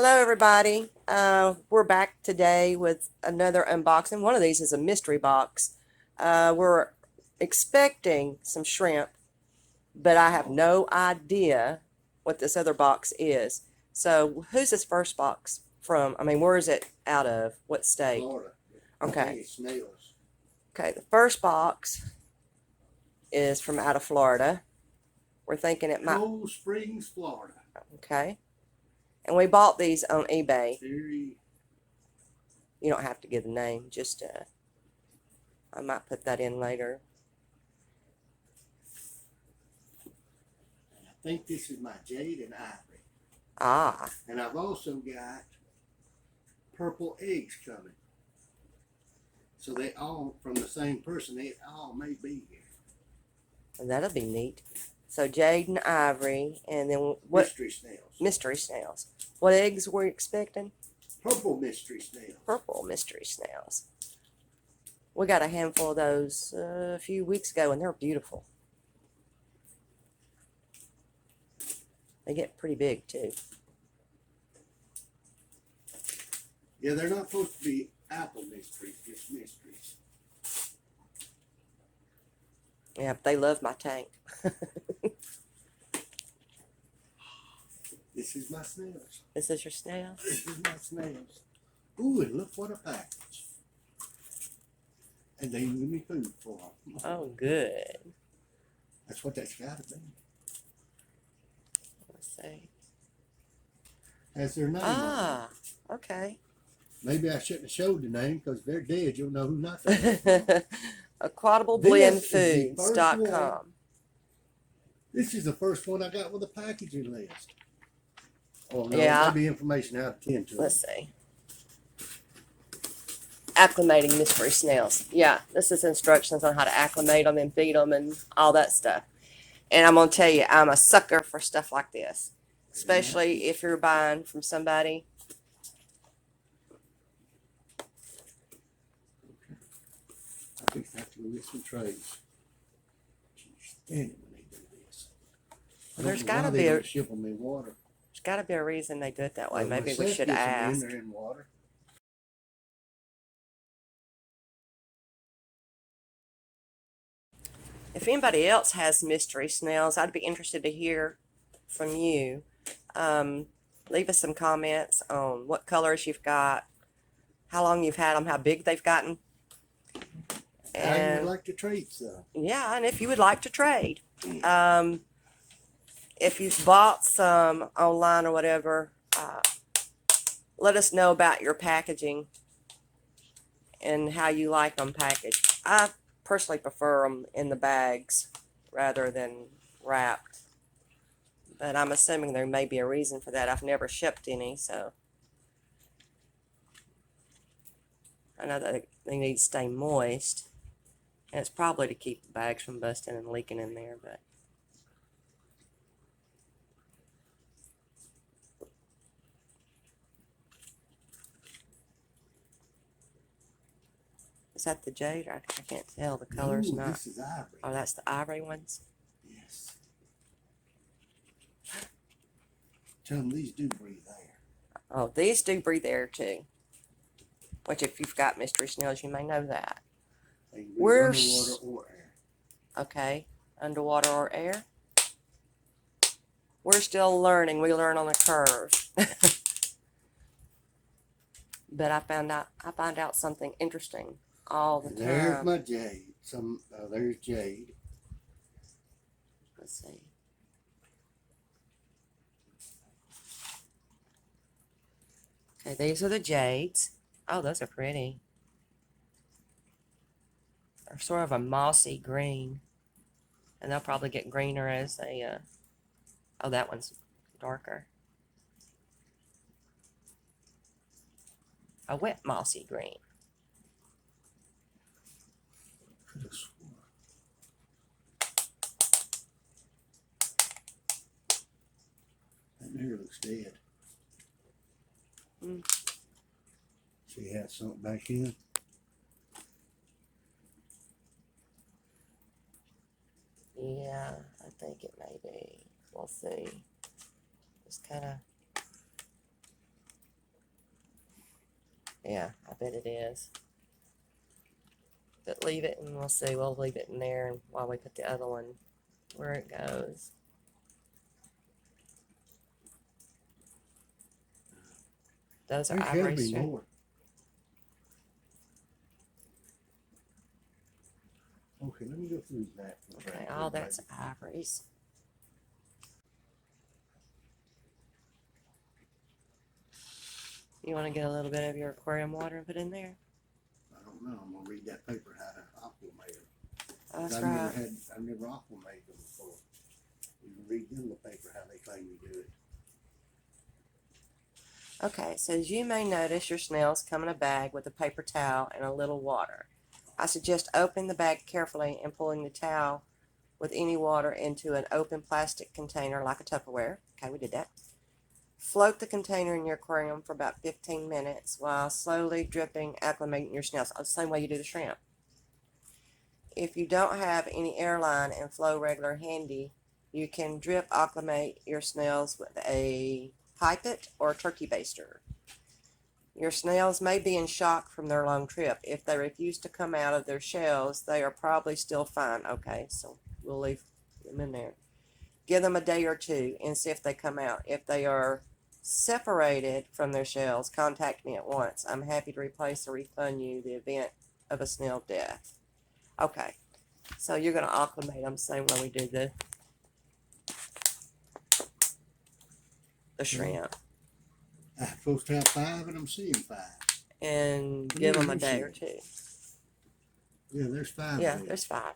Hello, everybody. We're back today with another unboxing. One of these is a mystery box. We're expecting some shrimp, but I have no idea what this other box is. So, who's this first box from? I mean, where is it out of? What state? Florida. Okay. Snails. Okay, the first box is from out of Florida. We're thinking it might. Cold Springs, Florida. Okay. And we bought these on eBay. Very. You don't have to give the name, just I might put that in later. I think this is my jade and ivory. Ah. And I've also got purple eggs coming. So they all from the same person. They all may be here. And that'll be neat. So jade and ivory, and then what? Mystery snails. Mystery snails. What eggs were you expecting? Purple mystery snails. Purple mystery snails. We got a handful of those a few weeks ago, and they're beautiful. They get pretty big, too. Yeah, they're not supposed to be apple mysteries, just mysteries. Yeah, but they love my tank. This is my snails. This is your snail? This is my snails. Ooh, and look what a package. And they give me food for them. Oh, good. That's what that's got to be. Let's see. Has their name on it. Okay. Maybe I shouldn't have showed the name because if they're dead, you'll know who not that is. AquatableBlendFoods.com. This is the first one I got with a packaging list. Oh, no, Yeah. maybe information out of 10 to Let's see. Acclimating mystery snails. Yeah, this is instructions on how to acclimate them and feed them and all that stuff. And I'm going to tell you, I'm a sucker for stuff like this. Especially if you're buying from somebody. I think I have to go get some trays. Damn it when they do this. Well, there's got to be a ship them in water. There's got to be a reason they do it that way. Well, Maybe we Seth should gets them ask. in there in water. If anybody else has mystery snails, I'd be interested to hear from you. Leave us some comments on what colors you've got, how long you've had them, how big they've gotten. I And would like to trade some. yeah, and if you would like to trade. If you've bought some online or whatever, let us know about your packaging and how you like them packaged. I personally prefer them in the bags rather than wrapped. But I'm assuming there may be a reason for that. I've never shipped any, so I know that they need to stay moist. And it's probably to keep the bags from busting and leaking in there, but is that the jade? I can't tell. The color's No, not. this is ivory. Oh, that's the ivory ones? Yes. Tell them these do breathe air. Oh, these do breathe air too. Which, if you've got mystery snails, you may know that. They can breathe We're underwater or air. Okay, underwater or air. We're still learning. We learn on a curve. But I find out something interesting all the And time. there's my jade. There's jade. Let's see. Okay, these are the jades. Oh, those are pretty. They're sort of a mossy green. And they'll probably get greener as they, oh, that one's darker. A wet mossy green. Could have sworn. That mirror looks dead. She had something back in. Yeah, I think it may be. We'll see. Just kind of Yeah, I bet it is. But leave it and we'll see. We'll leave it in there while we put the other one where it goes. Those are There ivory should be strip. more. Okay, let me go through that. Okay, all that's ivories. You want to get a little bit of your aquarium water and put in there? I don't know. I'm gonna read that paper how to aquamate them. That's I've right. I've never aquamated them before. You can read them the paper how they claim you do it. Okay, so as you may notice, your snails come in a bag with a paper towel and a little water. I suggest opening the bag carefully and pulling the towel with any water into an open plastic container like a Tupperware. Okay, we did that. Float the container in your aquarium for about 15 minutes while slowly dripping, acclimating your snails. The same way you do the shrimp. If you don't have any airline and flow regulator handy, you can drip acclimate your snails with a pipette or a turkey baster. Your snails may be in shock from their long trip. If they refuse to come out of their shells, they are probably still fine. Okay, so we'll leave them in there. Give them a day or two and see if they come out. If they are separated from their shells, contact me at once. I'm happy to replace or refund you the event of a snail death. Okay, so you're going to acclimate them same way we do the shrimp. I'm supposed to have 5 and I'm seeing 5. And give them a day or two. Yeah, there's 5. Yeah, there's 5.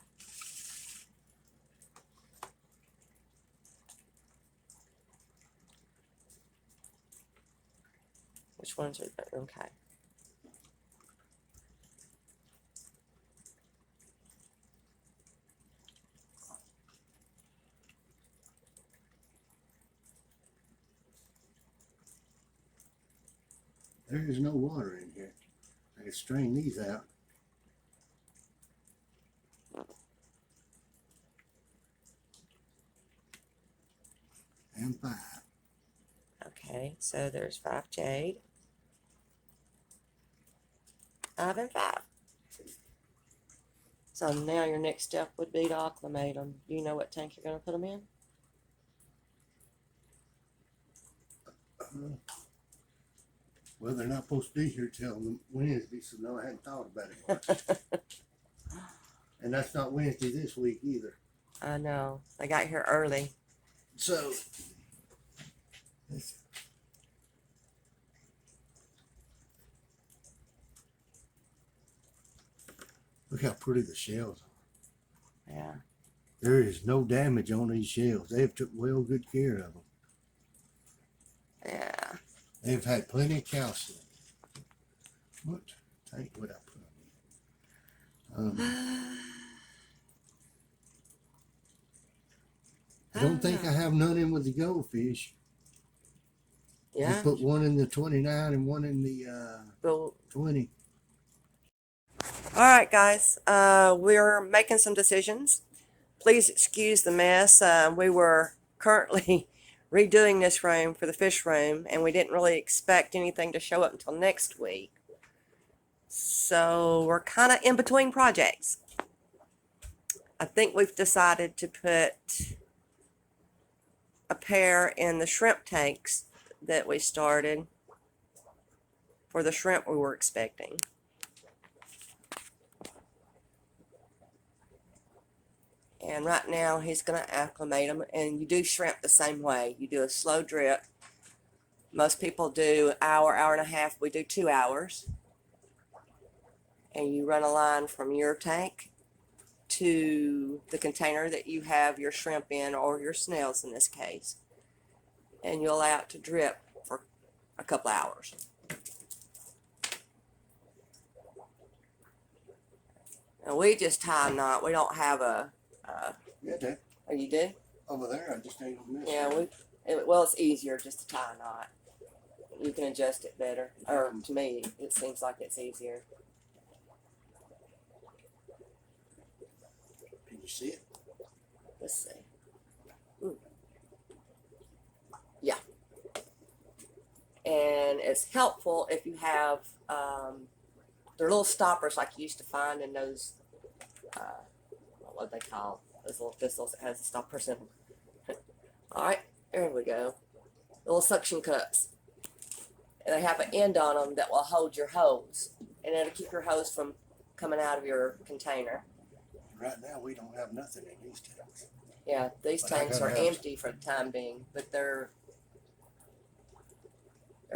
Which ones are okay? There is no water in here. I can strain these out. And 5. Okay, so there's 5 jade. 5 and 5. So now your next step would be to acclimate them. Do you know what tank you're going to put them in? Well, they're not supposed to be here till Wednesday, so no, I hadn't thought about it much. And that's not Wednesday this week either. I know. They got here early. So, look how pretty the shells are. Yeah. There is no damage on these shells. They've took well good care of them. Yeah. They've had plenty of calcium. What tank would I put them in? I don't think I have none in with the goldfish. Yeah. I put one in the 29 and one in the 20. All right, guys. We're making some decisions. Please excuse the mess. We were currently redoing this room for the fish room, and we didn't really expect anything to show up until next week. So we're kind of in between projects. I think we've decided to put a pair in the shrimp tanks that we started for the shrimp we were expecting. And right now he's going to acclimate them, and you do shrimp the same way. You do a slow drip. Most people do hour, hour and a half. We do 2 hours. And you run a line from your tank to the container that you have your shrimp in, or your snails in this case. And you allow it to drip for a couple hours. And we just tie a knot. We don't have a... Yeah, Dad. Oh, you do? Over there, I just ain't on this. Yeah, well, it's easier just to tie a knot. You can adjust it better. Or to me, it seems like it's easier. Can you see it? Let's see. Ooh. Yeah. and it's helpful if you have they're little stoppers like you used to find in those what they call those little thistles that has the stoppers in them. All right, there we go. Little suction cups, and they have an end on them that will hold your hose, and it'll keep your hose from coming out of your container. Right now, we don't have nothing in these tanks. Yeah, these But I tanks gotta are have empty for the time being, but they're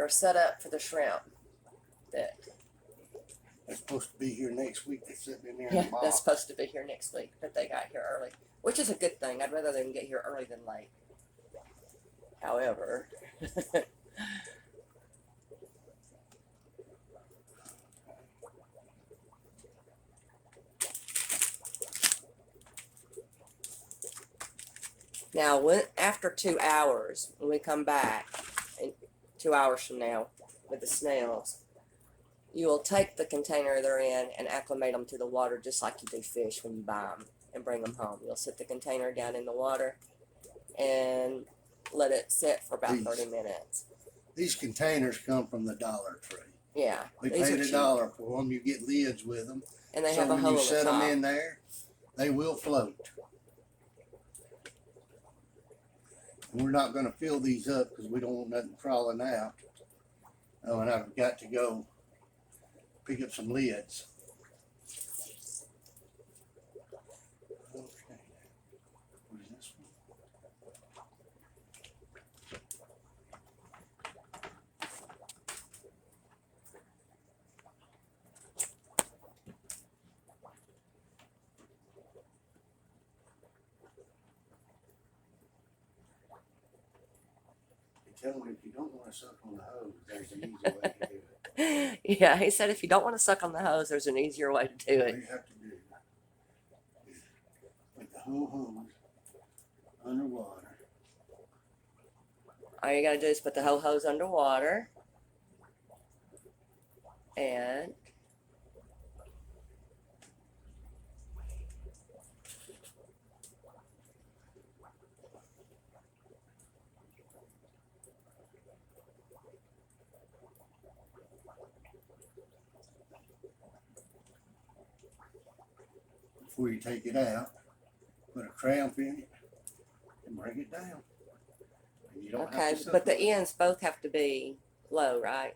set up for the shrimp. That They're supposed to be here next week. They're sitting in there in yeah, the box. that's supposed to be here next week, but they got here early, which is a good thing. I'd rather them get here early than late. However, now when after 2 hours, when we come back, in 2 hours from now, with the snails, you will take the container they're in and acclimate them to the water just like you do fish when you buy them and bring them home. You'll set the container down in the water and let it sit for about 30 minutes. These containers come from the Dollar Tree. Yeah, We these paid are cheap. $1 for them. You get lids with them. And they So have a when hole you in the set them top. in there, they will float. And we're not going to fill these up because we don't want nothing crawling out. Oh, and I've got to go pick up some lids. Okay. What is this one? Tell me if you don't want to suck on the hose, there's an easy way to do it. Yeah, he said if you don't want to suck on the hose, there's an easier way to do All it. you have to do is put the whole hose underwater. All you gotta do is put the whole hose underwater and Before you take it out, put a cramp in it and bring it down. And you don't okay, have to suck but the on it. ends both have to be low, right?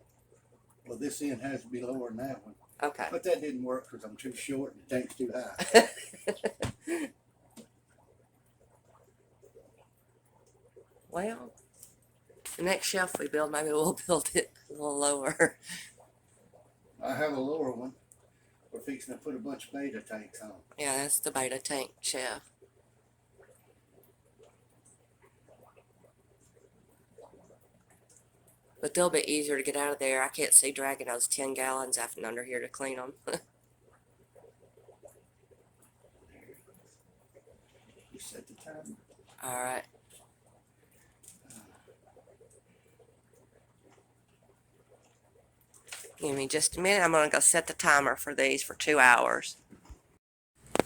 Well, this end has to be lower than that one. Okay. But that didn't work because I'm too short and the tank's too high. Well, the next shelf we build, maybe we'll build it a little lower. I have a lower one. We're fixing to put a bunch of beta tanks on. Yeah, that's the beta tank shelf. But they'll be easier to get out of there. I can't see dragging those 10 gallons out from under here to clean them. You set the timer. All right. Give me just a minute. I'm going to go set the timer for these for 2 hours.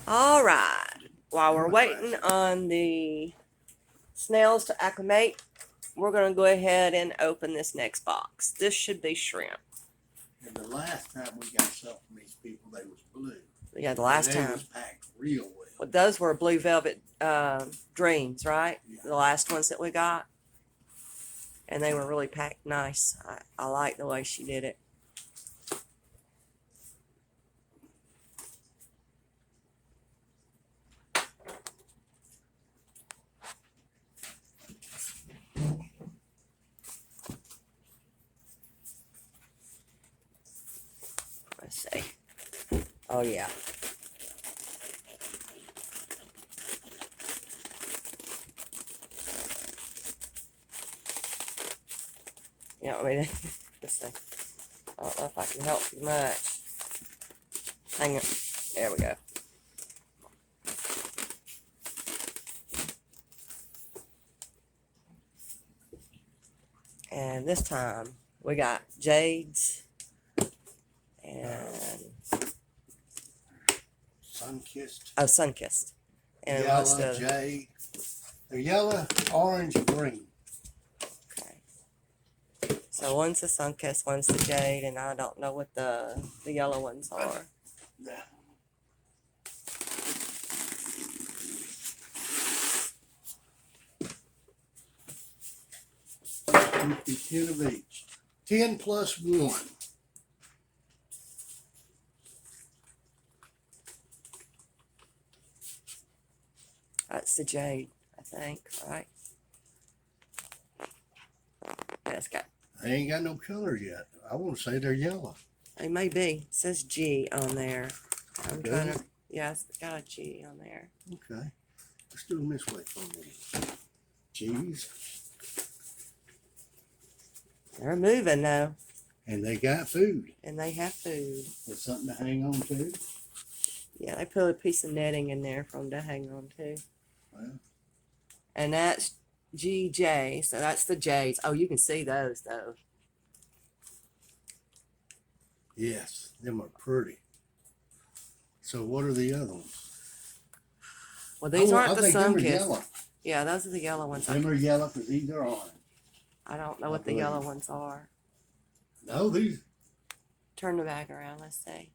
All right. While we're waiting on the snails to acclimate, we're going to go ahead and open this next box. This should be shrimp. And the last time we got stuff from these people, they was blue. Yeah, the last And they time. was packed real well. Well, those were blue velvet dreams, right? Yeah. The last ones that we got. And they were really packed nice. I like the way she did it. Let's see. Oh, yeah. You know what I mean? Let's see. I don't know if I can help you much. Hang on. There we go. And this time we got jades and Sun-kissed. oh, sun-kissed. And Yellow, what's the jade. They're yellow, orange, green. okay? So one's the Sunkist, one's the Jade, and I don't know what the yellow ones are. Yeah. Be 10 of each. 10 plus 1. That's the Jade, I think, right? Let's go. I ain't got no color yet. I want to say they're yellow. It may be. It says G on there. I'm Does trying it? to. Yeah, it's got a G on there. Okay. Let's do them this way for a minute. Cheese. They're moving though, And they got food. and they have food. There's something to hang on to. Yeah, they put a piece of netting in there for them to hang on to. Well, And that's GJ, so that's the J's. Oh, you can see those though. yes, them are pretty. So what are the other ones? Well, these aren't I the think them are Sunkist. yellow. Yeah, those are the yellow ones. Them are yellow because these are orange. I don't know I what the yellow believe. ones are. No, these. Turn the bag around. Let's see.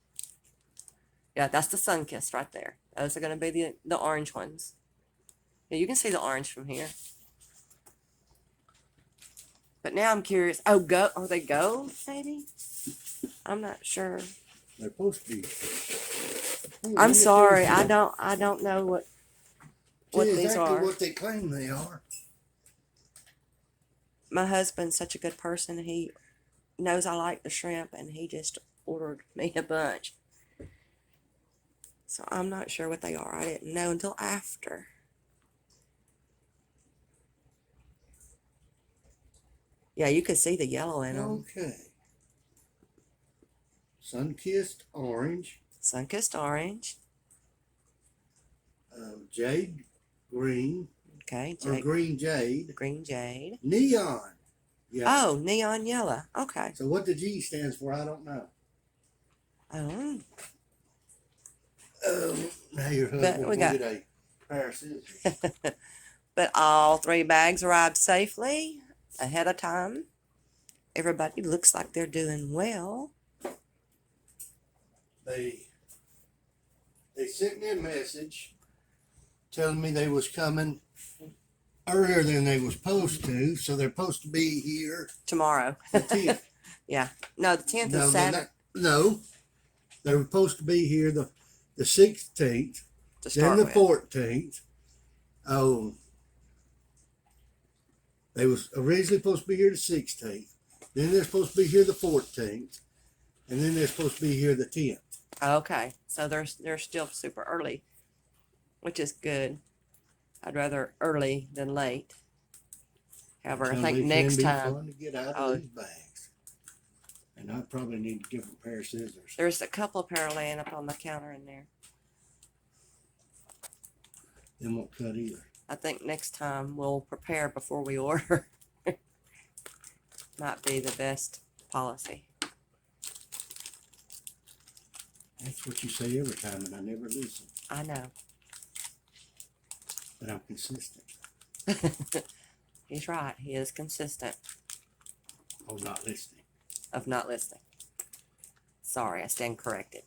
Yeah, that's the Sunkist right there. Those are going to be the orange ones. Yeah, you can see the orange from here. But now I'm curious. Oh, are they gold? Maybe. I'm not sure. They're supposed to be. Hey, I'm look at sorry. these. I don't know what See these exactly are. what they claim they are. My husband's such a good person. He knows I like the shrimp, and he just ordered me a bunch. So I'm not sure what they are. I didn't know until after. Yeah, you could see the yellow in them. Okay. Sun-kissed orange. Sunkist orange. Jade green. Okay, Or green jade. green jade. Neon. Yeah. Oh, neon yellow. Okay. So what the G stands for, I don't know. Oh, Now your But husband we will got- get a pair of scissors. but all 3 bags arrived safely ahead of time. Everybody looks like they're doing well. They sent me a message telling me they was coming earlier than they was supposed to, so they're supposed to be here Tomorrow. the 10th. No, the 10th No, is they're Saturday not- no, they were supposed to be here the 16th, to then start the with. 14th. Oh, they was originally supposed to be here the 16th. Then they're supposed to be here the 14th, and then they're supposed to be here the 10th. Okay, so they're still super early, which is good. I'd rather early than late. However, I think It next can be time fun to get out of Oh. these bags, and I probably need a different pair of scissors. there's a couple of pair laying up on the counter in there. Them won't cut either. I think next time we'll prepare before we order. Might be the best policy. That's what you say every time, and I never listen. I know. But I'm consistent. He's right. He is consistent Oh, not listening. of not listening. Sorry, I stand corrected.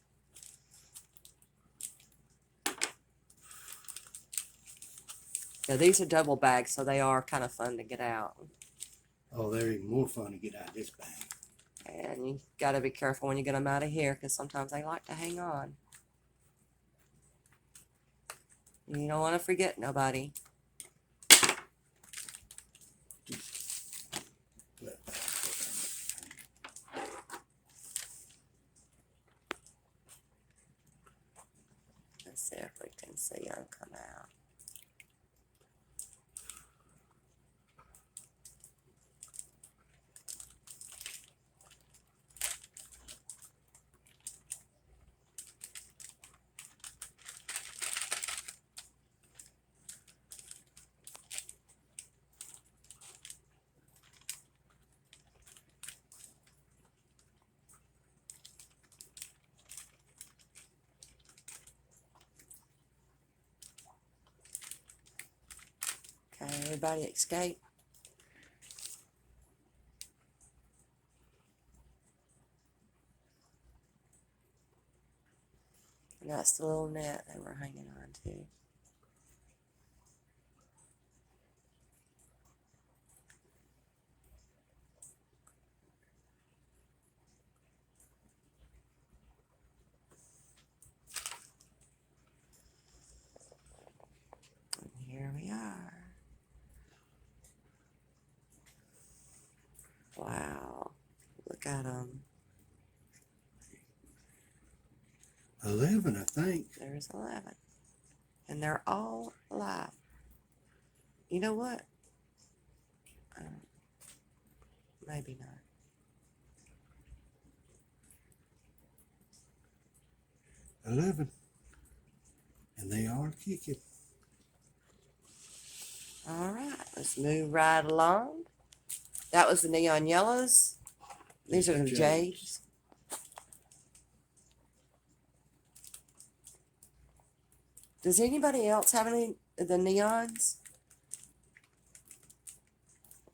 Now, these are double bags, so they are kind of fun to get out. Oh, they're even more fun to get out of this bag. And you got to be careful when you get them out of here because sometimes they like to hang on. You don't want to forget nobody. But, Let's see if we can see them come out. Okay, everybody escape. And that's the little net they were hanging on to. And here we are. Wow. Look at them. 11, I think. There's 11. And they're all alive. You know what? Maybe not. $11. And they are kicking. All right, let's move right along. That was the neon yellows. These are the jades. Does anybody else have any of the neons?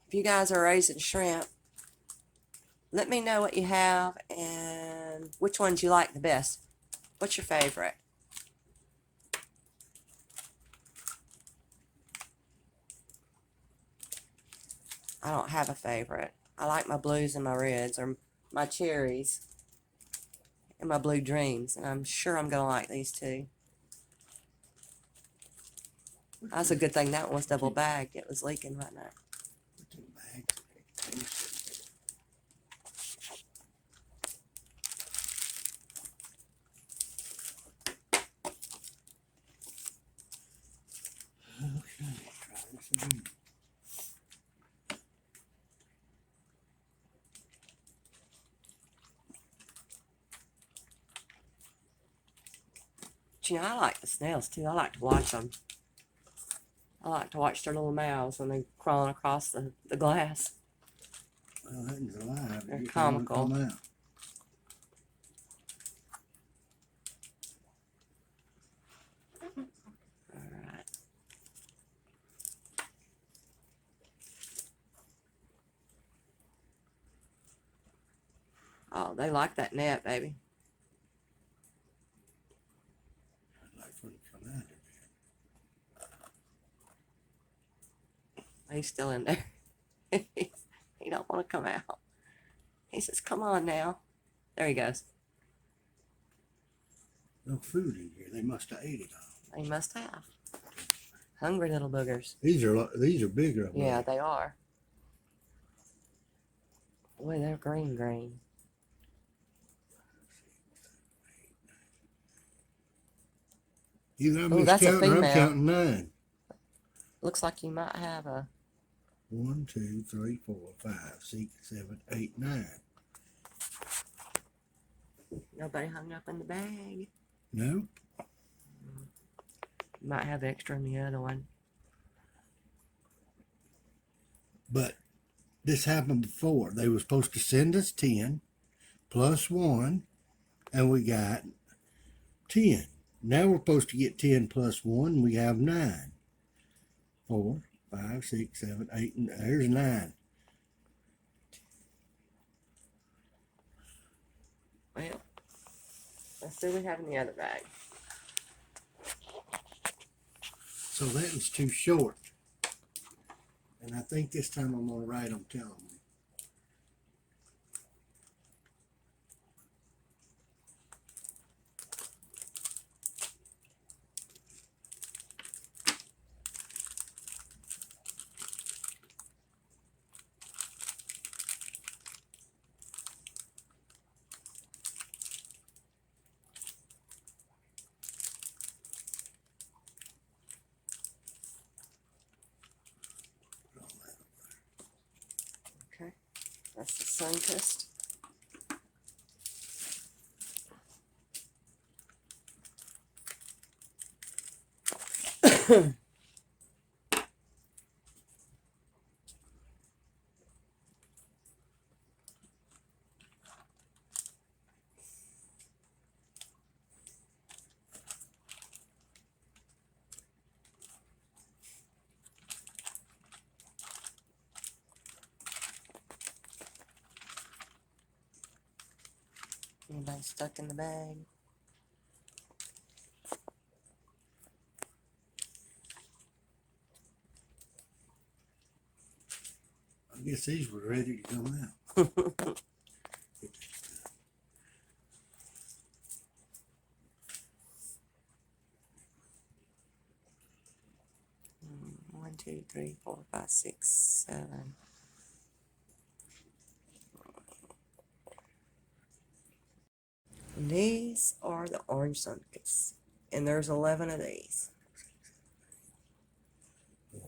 If you guys are raising shrimp, let me know what you have and which ones you like the best. What's your favorite? I don't have a favorite. I like my blues and my reds, or my cherries and my blue dreams, and I'm sure I'm gonna like these two. That's a good thing that one was double bagged. It was leaking right now. Okay, try this again. But, you know, I like the snails too. I like to watch them. I like to watch their little mouths when they're crawling across the glass. Well, that one's alive. They're Just comical. wanna come out. All right. Oh, they like that net, baby. I'd like for it to come out again. He's still in there. He don't want to come out. He says, "Come on now." There he goes. No food in here. They must have ate it all. They must have. Hungry little boogers. These are bigger. Yeah, they are. Boy, they're green. Either I'm Oh, just that's a counting or I'm female. counting 9. Looks like you might have a... 1, 2, 3, 4, 5, 6, 7, 8, 9. Nobody hung up in the bag. No. You might have extra in the other one. But this happened before. They were supposed to send us 10 plus 1, and we got 10. Now we're supposed to get 10 plus 1. We have 9. 4, 5, 6, 7, 8, and there's 9. Well, let's see what we have in the other bag. So that was too short. And I think this time I'm going to write them, tell them. Okay, that's the sun-kissed. Anybody stuck in the bag? guess these were ready to come out. 1, 2, 3, 4, 5, 6, 7. And these are the orange sundaes, and there's 11 of these. 1,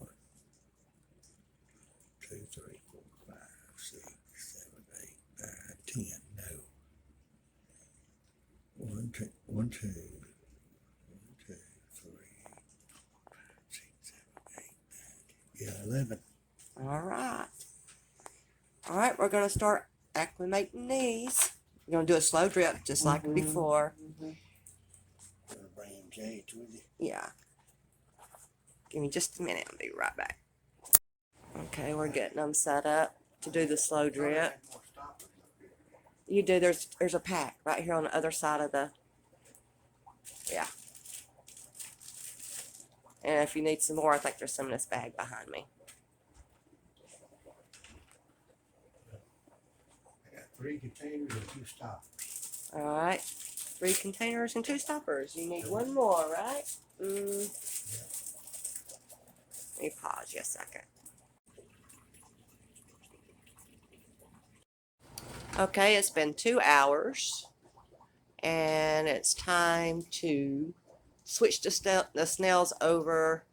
2, 3, 4, 5, 6, 7, 8, 9, 10. No. 1, 2, 1, 2, 1, 2, 3, 4, 5, 6, 7, 8, 9. Yeah, 11. All right. All right, we're going to start acclimating these. We're going to do a slow drip just like before. Gonna bring him Jade with you. Yeah. Give me just a minute. I'll be right back. Okay, we're getting them set up to do the slow drip. You do. There's a pack right here on the other side of the. Yeah. And if you need some more, I think there's some in this bag behind me. I got 3 containers and 2 stoppers. All right. 3 containers and 2 stoppers. You need one more, right? Let me pause you a second. Okay, it's been 2 hours, and it's time to switch the snails over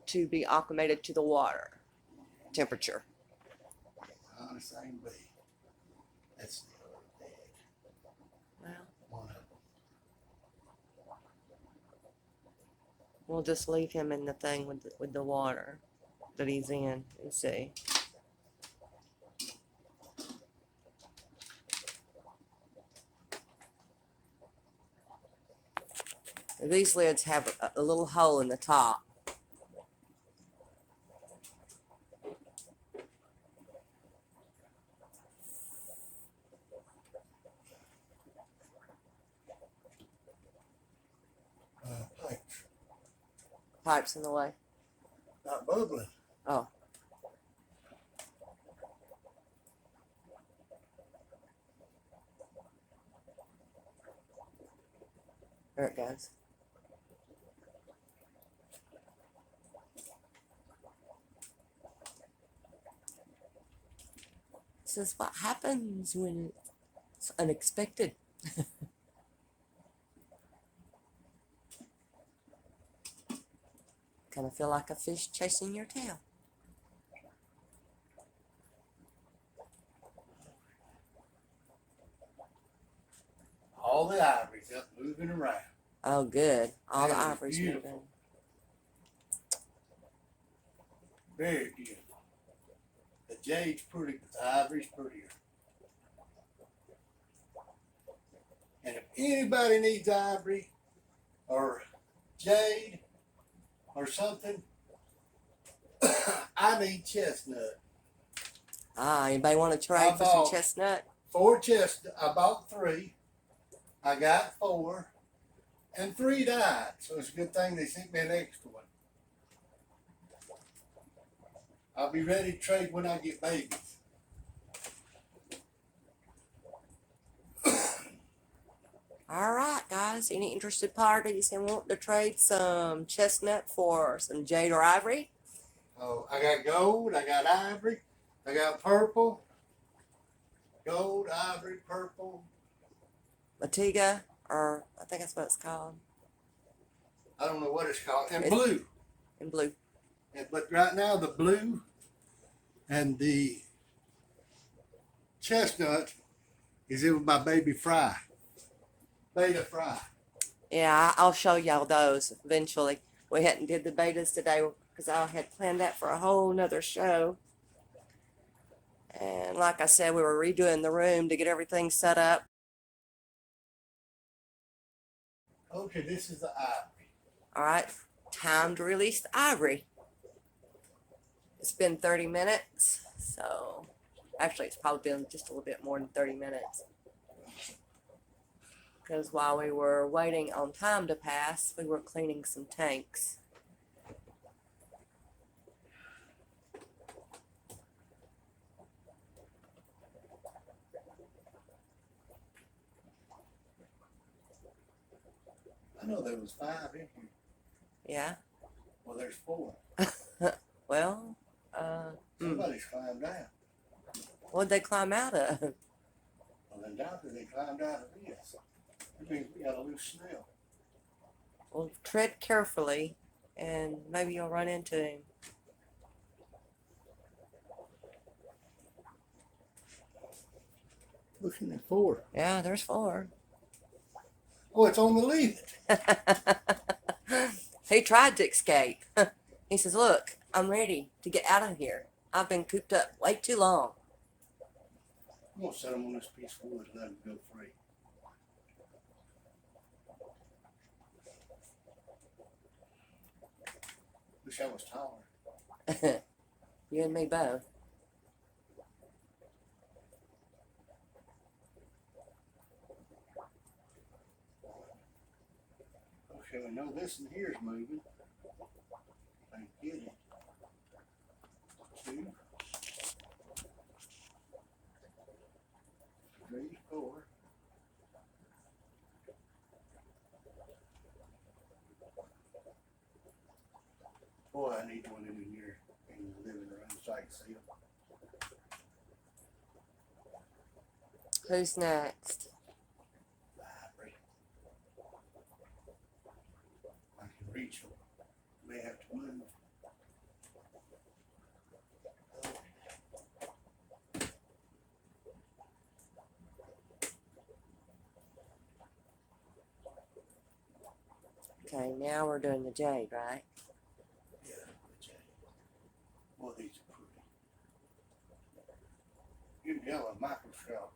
to be acclimated to the water temperature. On the same way. That's the other bed. Well, One of them. we'll just leave him in the thing with the water that he's in and see. These lids have a little hole in the top. Pipes. Pipe's in the way. Not bubbling. Oh. There it goes. This is what happens when it's unexpected. Kind of feel like a fish chasing your tail. All the ivory's up moving around. Oh, good. All the That is ivory's beautiful. moving. Very beautiful. The jade's pretty, but the ivory's prettier. And if anybody needs ivory or jade or something, I need chestnut. Ah, anybody want to trade for some chestnut? 4 chestnut. I bought 3. I got 4. And 3 died. So it's a good thing they sent me an extra one. I'll be ready to trade when I get babies. All right, guys. Any interested parties and want to trade some chestnut for some jade or ivory? Oh, I got gold. I got ivory. I got purple. Gold, ivory, purple. Latiga, or I think that's what it's called. I don't know what it's called. And It's blue. in blue. But right now the blue and the chestnut is in with my baby fry. Beta fry. Yeah, I'll show y'all those eventually. We hadn't did the betas today because I had planned that for a whole nother show. And like I said, we were redoing the room to get everything set up. Okay, this is the ivory. All right, time to release the ivory. It's been 30 minutes, so actually it's probably been just a little bit more than 30 minutes. Because while we were waiting on time to pass, we were cleaning some tanks. I know there was 5 in here. Yeah. Well, there's 4. Well, Somebody's climbed out. what'd they climb out of? Well, undoubtedly they climbed out of this. That means we got a loose snail. Well, tread carefully, and maybe you'll run into him. Looking at 4. Yeah, there's 4. Oh, it's on the leaf. He tried to escape. He says, "Look, I'm ready to get out of here. I've been cooped up way too long." I'm gonna set him on this piece of wood and let him go free. Wish I was taller. You and me both. Okay, we know this in here's moving. I can get it. 2, 3, 4. Boy, I need one in here in the living room so I can see them. Who's next? Vibrate. I can reach them. May have to move. Okay, now we're doing the jade, right? Yeah, the jade. Boy, these are pretty. You can tell a microscope.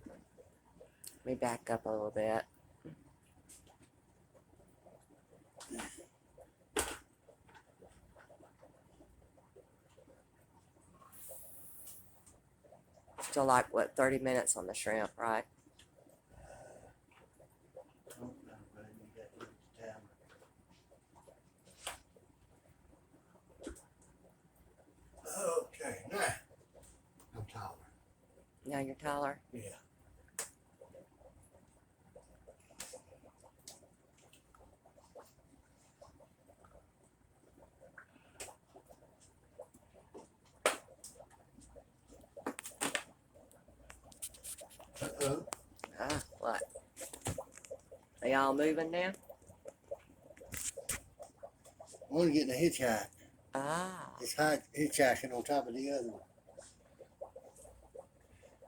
Let me back up a little bit. Still like, what, 30 minutes on the shrimp, right? Don't know, but you got to look at the timer. Okay, now I'm taller. Now you're taller. Yeah. Uh-oh. Ah, what? They all moving now? One getting a hitchhike. Ah. It's hitchhiking on top of the other one.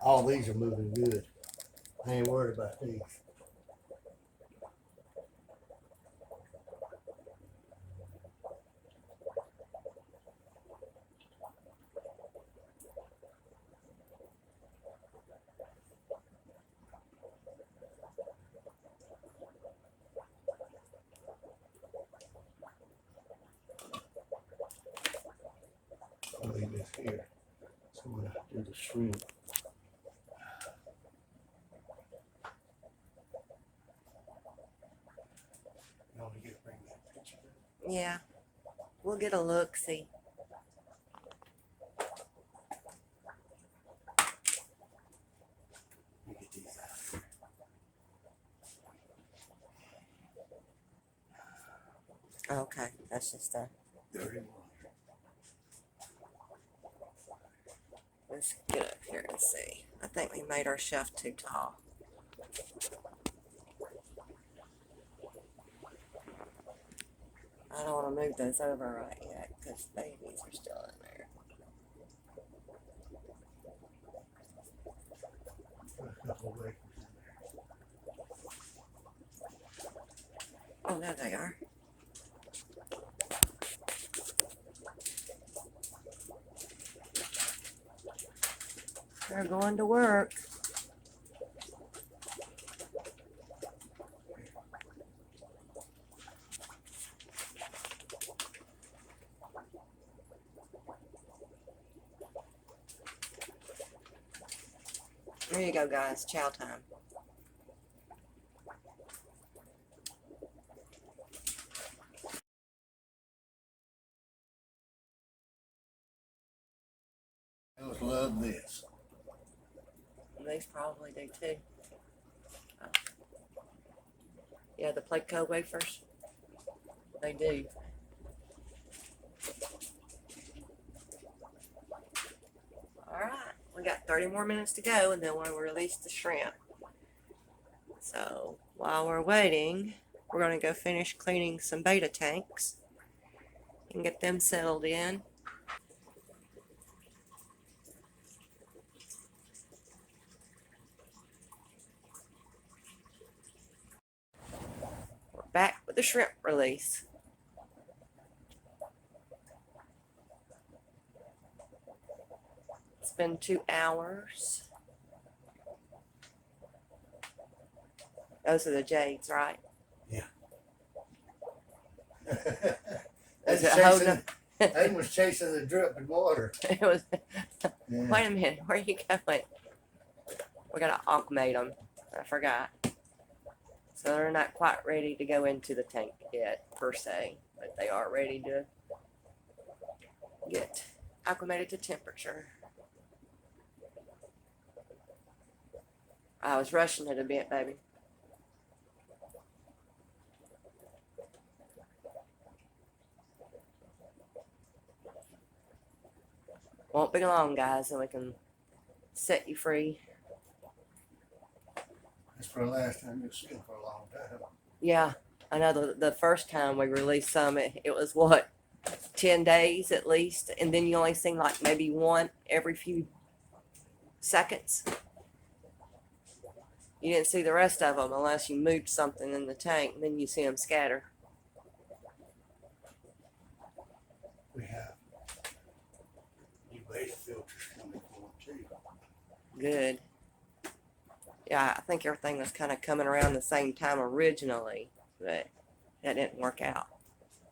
All these are moving good. I ain't worried about these. I'll leave this here. So when I do the shrimp, you only get to bring that picture. Yeah. We'll get a look, see. Let me get these out here. Okay, that's just a. Dirty water. Let's get up here and see. I think we made our shelf too tall. I don't want to move those over right yet because babies are still in there. Put a couple of wafers in there. Oh, there they are. They're going to work. There you go, guys. Chow time. I always love this. These probably do too. Yeah, the Placo wafers. They do. Alright, we got 30 more minutes to go and then we'll release the shrimp. So while we're waiting, we're going to go finish cleaning some beta tanks and get them settled in. We're back with the shrimp release. It's been 2 hours. Those are the jades, right? Yeah. Is it holding chasing, Aiden was chasing the dripping water. It was. Yeah. Wait a minute, where are you going? We're gonna acclimate them. I forgot. So they're not quite ready to go into the tank yet, per se, but they are ready to get acclimated to temperature. I was rushing it a bit, baby. Won't be long, guys, and we can set you free. That's for the last time you'll see them for a long time. Yeah, I know the first time we released some, it was what, 10 days at least, and then you only seen like maybe one every few seconds. You didn't see the rest of them unless you moved something in the tank, and then you see them scatter. We have new beta filters coming for them too. Good. Yeah, I think everything was kind of coming around the same time originally, but that didn't work out.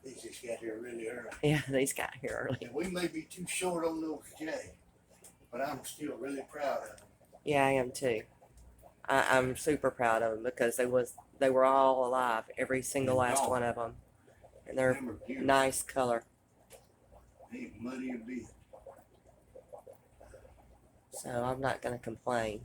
These just got here really early. Yeah, these got here early. And we may be too short on those J, but I'm still really proud of them. Yeah, I am too. I'm super proud of them because they were all alive, every single last one of them, and they're nice color. Ain't muddy a bit. So I'm not gonna complain.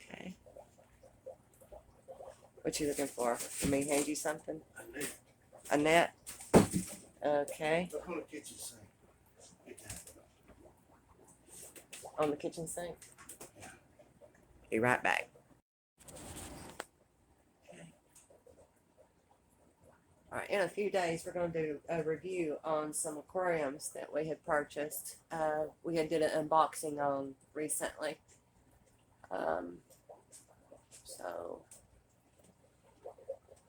Okay. What you looking for? Let me hand you something. A net. Okay. Look on the kitchen sink. Get that. On the kitchen sink. Yeah. Be right back. Okay. All right. In a few days, we're going to do a review on some aquariums that we had purchased. We had did an unboxing on recently.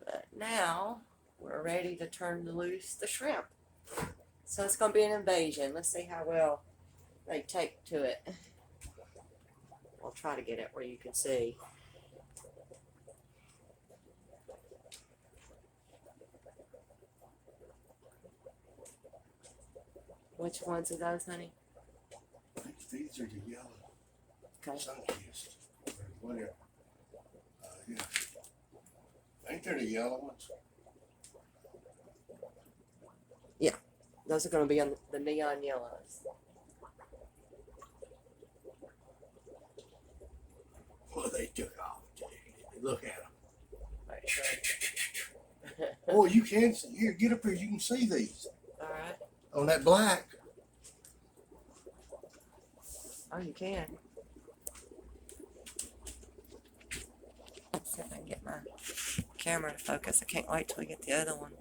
But now we're ready to turn loose the shrimp. So it's going to be an invasion. Let's see how well they take to it. We'll try to get it where you can see. Which ones are those, honey? I think these are the yellow. Okay. Sun-kissed. Or whatever. Yeah. Ain't they the yellow ones? Yeah. Those are going to be on the neon yellows. Well, they took off. Look at them. Right, sure. Oh, you can see. Here, get up here. You can see these. All right. On that black. Oh, you can. Let's see if I can get my camera to focus. I can't wait till we get the other one.